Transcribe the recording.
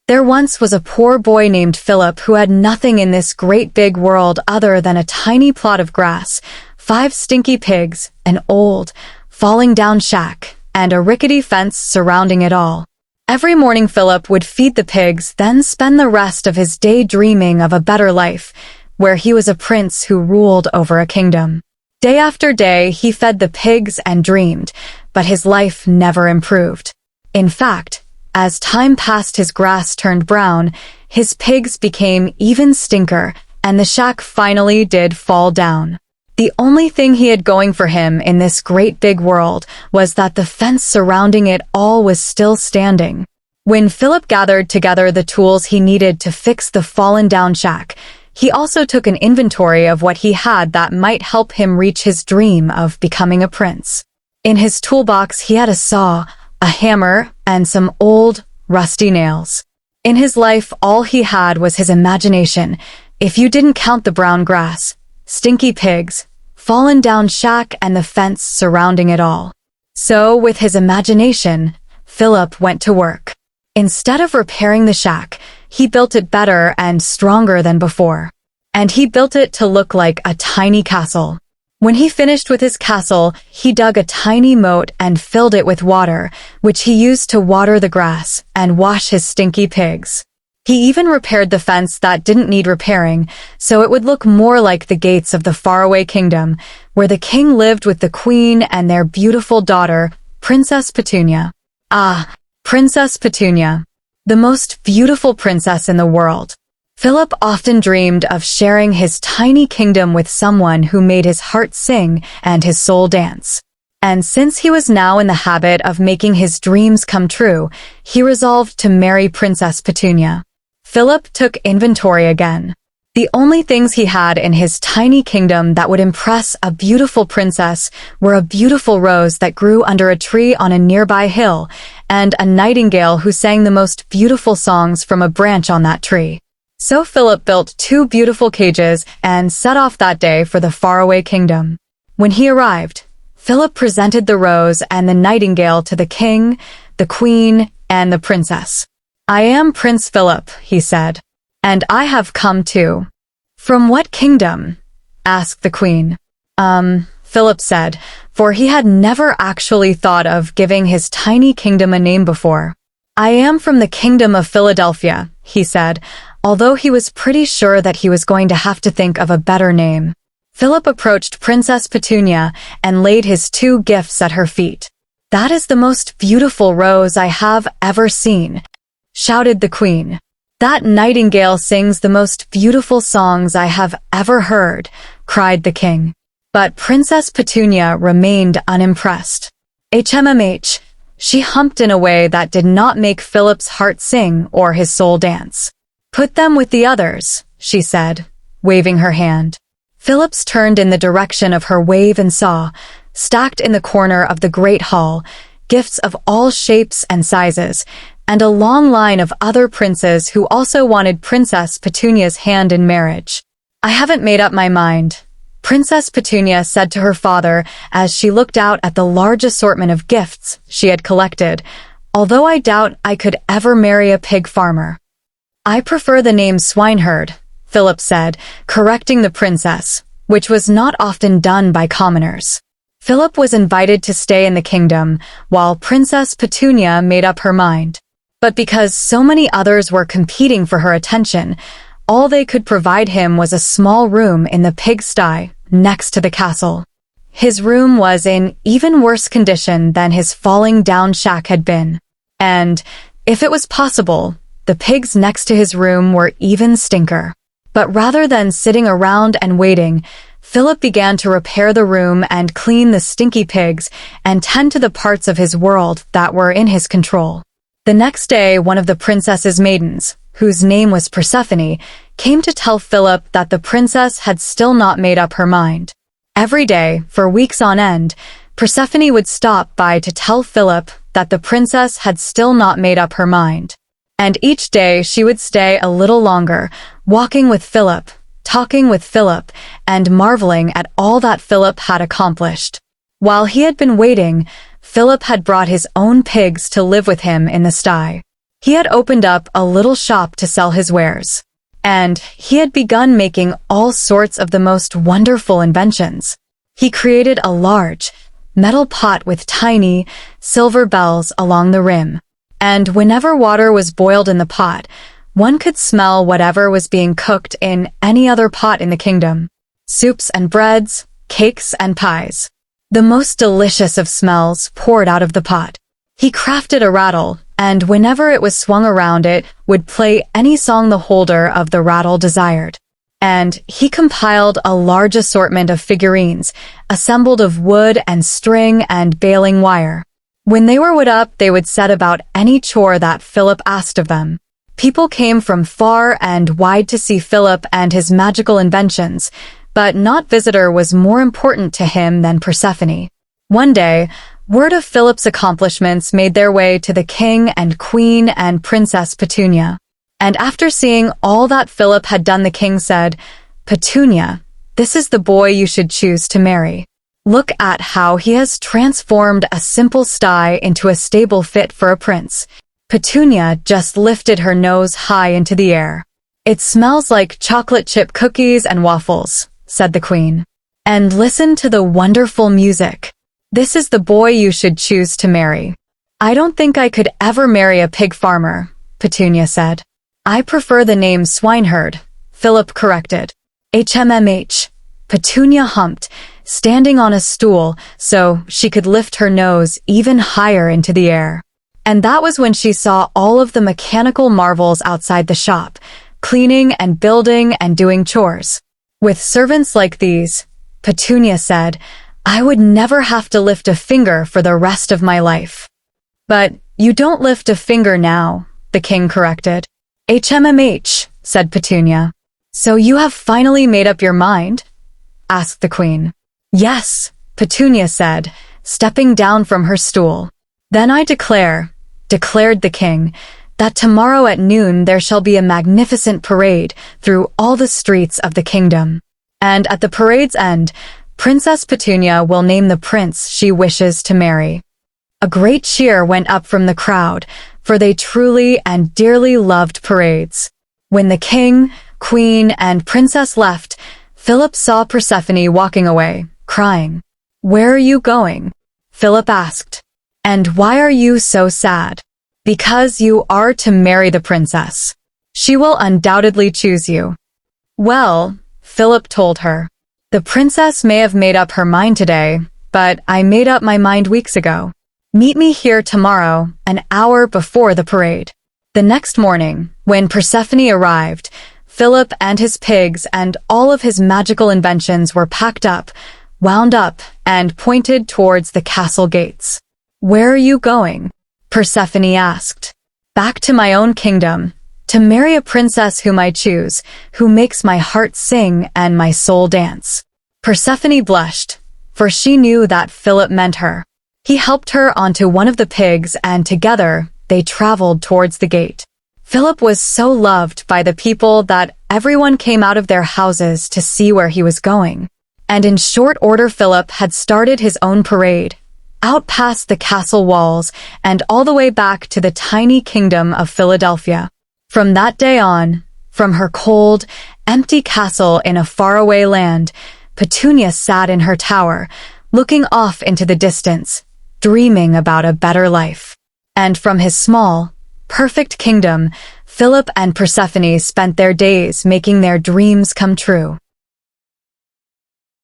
There once was a poor boy named Philip who had nothing in this great big world other than a tiny plot of grass, 5 stinky pigs, an old, falling down shack, and a rickety fence surrounding it all. Every morning Philip would feed the pigs, then spend the rest of his day dreaming of a better life, where he was a prince who ruled over a kingdom. Day after day he fed the pigs and dreamed, but his life never improved. In fact, as time passed his grass turned brown, his pigs became even stinker, and the shack finally did fall down. The only thing he had going for him in this great big world was that the fence surrounding it all was still standing. When Philip gathered together the tools he needed to fix the fallen down shack, he also took an inventory of what he had that might help him reach his dream of becoming a prince. In his toolbox he had a saw, a hammer, and some old, rusty nails. In his life all he had was his imagination, if you didn't count the brown grass, stinky pigs, fallen down shack, and the fence surrounding it all. So, with his imagination, Philip went to work. Instead of repairing the shack, he built it better and stronger than before. And he built it to look like a tiny castle. When he finished with his castle, he dug a tiny moat and filled it with water, which he used to water the grass and wash his stinky pigs. He even repaired the fence that didn't need repairing, so it would look more like the gates of the faraway kingdom, where the king lived with the queen and their beautiful daughter, Princess Petunia. Ah, Princess Petunia, the most beautiful princess in the world. Philip often dreamed of sharing his tiny kingdom with someone who made his heart sing and his soul dance. And since he was now in the habit of making his dreams come true, he resolved to marry Princess Petunia. Philip took inventory again. The only things he had in his tiny kingdom that would impress a beautiful princess were a beautiful rose that grew under a tree on a nearby hill, and a nightingale who sang the most beautiful songs from a branch on that tree. So Philip built 2 beautiful cages and set off that day for the faraway kingdom. When he arrived, Philip presented the rose and the nightingale to the king, the queen, and the princess. "I am Prince Philip," he said, "and I have come too." "From what kingdom?" asked the queen. Philip said, for he had never actually thought of giving his tiny kingdom a name before. "I am from the kingdom of Philadelphia," he said, although he was pretty sure that he was going to have to think of a better name. Philip approached Princess Petunia and laid his 2 gifts at her feet. "That is the most beautiful rose I have ever seen," shouted the queen. "That nightingale sings the most beautiful songs I have ever heard," cried the king. But Princess Petunia remained unimpressed. HMMH, she humped in a way that did not make Philip's heart sing or his soul dance. "Put them with the others," she said, waving her hand. Philip turned in the direction of her wave and saw, stacked in the corner of the great hall, gifts of all shapes and sizes, and a long line of other princes who also wanted Princess Petunia's hand in marriage. "I haven't made up my mind," Princess Petunia said to her father as she looked out at the large assortment of gifts she had collected, "although I doubt I could ever marry a pig farmer." "I prefer the name swineherd," Philip said, correcting the princess, which was not often done by commoners. Philip was invited to stay in the kingdom, while Princess Petunia made up her mind. But because so many others were competing for her attention, all they could provide him was a small room in the pigsty next to the castle. His room was in even worse condition than his falling down shack had been. And, if it was possible, the pigs next to his room were even stinker. But rather than sitting around and waiting, Philip began to repair the room and clean the stinky pigs and tend to the parts of his world that were in his control. The next day, one of the princess's maidens, whose name was Persephone, came to tell Philip that the princess had still not made up her mind. Every day, for weeks on end, Persephone would stop by to tell Philip that the princess had still not made up her mind. And each day she would stay a little longer, walking with Philip, talking with Philip, and marveling at all that Philip had accomplished. While he had been waiting, Philip had brought his own pigs to live with him in the sty. He had opened up a little shop to sell his wares, and he had begun making all sorts of the most wonderful inventions. He created a large, metal pot with tiny, silver bells along the rim, and whenever water was boiled in the pot, one could smell whatever was being cooked in any other pot in the kingdom. Soups and breads, cakes and pies. The most delicious of smells poured out of the pot. He crafted a rattle, and whenever it was swung around it would play any song the holder of the rattle desired. And he compiled a large assortment of figurines, assembled of wood and string and baling wire. When they were wood up, they would set about any chore that Philip asked of them. People came from far and wide to see Philip and his magical inventions, but not visitor was more important to him than Persephone. One day, word of Philip's accomplishments made their way to the king and queen and Princess Petunia. And after seeing all that Philip had done, the king said, "Petunia, this is the boy you should choose to marry. Look at how he has transformed a simple sty into a stable fit for a prince." Petunia just lifted her nose high into the air. "It smells like chocolate chip cookies and waffles," said the queen. "And listen to the wonderful music. This is the boy you should choose to marry." "I don't think I could ever marry a pig farmer," Petunia said. "I prefer the name swineherd," Philip corrected. HMMH. Petunia humped, standing on a stool so she could lift her nose even higher into the air. And that was when she saw all of the mechanical marvels outside the shop, cleaning and building and doing chores. "With servants like these," Petunia said, "I would never have to lift a finger for the rest of my life." "But you don't lift a finger now," the king corrected. HMMH, said Petunia. "So you have finally made up your mind?" asked the queen. "Yes," Petunia said, stepping down from her stool. "Then I declared the king, "that tomorrow at noon there shall be a magnificent parade through all the streets of the kingdom. And at the parade's end, Princess Petunia will name the prince she wishes to marry." A great cheer went up from the crowd, for they truly and dearly loved parades. When the king, queen, and princess left, Philip saw Persephone walking away, crying. "Where are you going?" Philip asked. "And why are you so sad?" "Because you are to marry the princess. She will undoubtedly choose you." "Well," Philip told her, "the princess may have made up her mind today, but I made up my mind weeks ago. Meet me here tomorrow, an hour before the parade." The next morning, when Persephone arrived, Philip and his pigs and all of his magical inventions were packed up, wound up, and pointed towards the castle gates. "Where are you going?" Persephone asked. "Back to my own kingdom, to marry a princess whom I choose, who makes my heart sing and my soul dance." Persephone blushed, for she knew that Philip meant her. He helped her onto one of the pigs, and together they traveled towards the gate. Philip was so loved by the people that everyone came out of their houses to see where he was going. And in short order, Philip had started his own parade, out past the castle walls and all the way back to the tiny kingdom of Philadelphia. From that day on, from her cold, empty castle in a faraway land, Petunia sat in her tower, looking off into the distance, dreaming about a better life. And from his small, perfect kingdom, Philip and Persephone spent their days making their dreams come true.